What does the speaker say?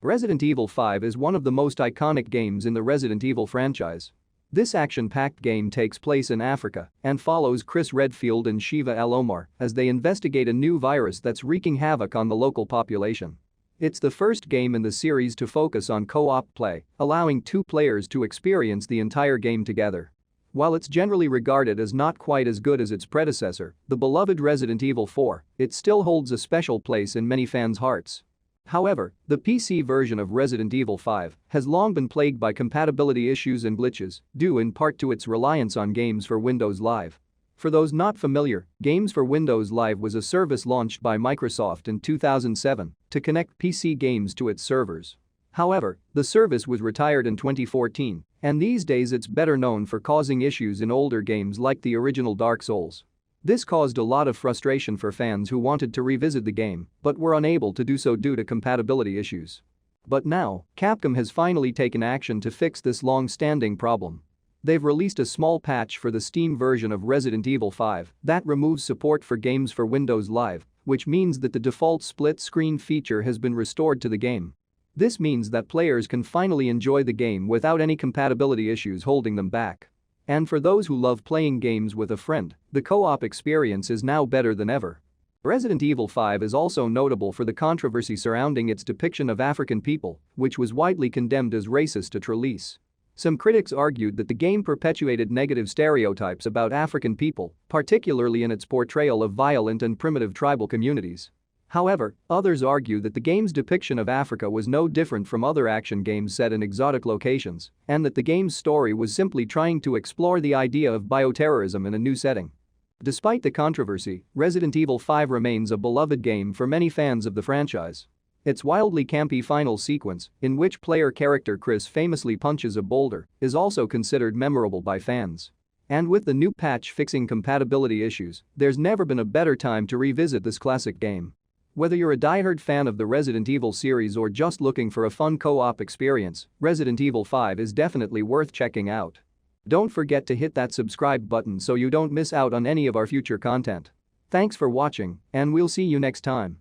Resident Evil 5 is one of the most iconic games in the Resident Evil franchise. This action-packed game takes place in Africa and follows Chris Redfield and Sheva Alomar as they investigate a new virus that's wreaking havoc on the local population. It's the first game in the series to focus on co-op play, allowing two players to experience the entire game together. While it's generally regarded as not quite as good as its predecessor, the beloved Resident Evil 4, it still holds a special place in many fans' hearts. However, the PC version of Resident Evil 5 has long been plagued by compatibility issues and glitches, due in part to its reliance on Games for Windows Live. For those not familiar, Games for Windows Live was a service launched by Microsoft in 2007 to connect PC games to its servers. However, the service was retired in 2014, and these days it's better known for causing issues in older games like the original Dark Souls. This caused a lot of frustration for fans who wanted to revisit the game but were unable to do so due to compatibility issues. But now, Capcom has finally taken action to fix this long-standing problem. They've released a small patch for the Steam version of Resident Evil 5 that removes support for Games for Windows Live, which means that the default split-screen feature has been restored to the game. This means that players can finally enjoy the game without any compatibility issues holding them back. And for those who love playing games with a friend, the co-op experience is now better than ever. Resident Evil 5 is also notable for the controversy surrounding its depiction of African people, which was widely condemned as racist at release. Some critics argued that the game perpetuated negative stereotypes about African people, particularly in its portrayal of violent and primitive tribal communities. However, others argue that the game's depiction of Africa was no different from other action games set in exotic locations, and that the game's story was simply trying to explore the idea of bioterrorism in a new setting. Despite the controversy, Resident Evil 5 remains a beloved game for many fans of the franchise. Its wildly campy final sequence, in which player character Chris famously punches a boulder, is also considered memorable by fans. And with the new patch fixing compatibility issues, there's never been a better time to revisit this classic game. Whether you're a diehard fan of the Resident Evil series or just looking for a fun co-op experience, Resident Evil 5 is definitely worth checking out. Don't forget to hit that subscribe button so you don't miss out on any of our future content. Thanks for watching, and we'll see you next time.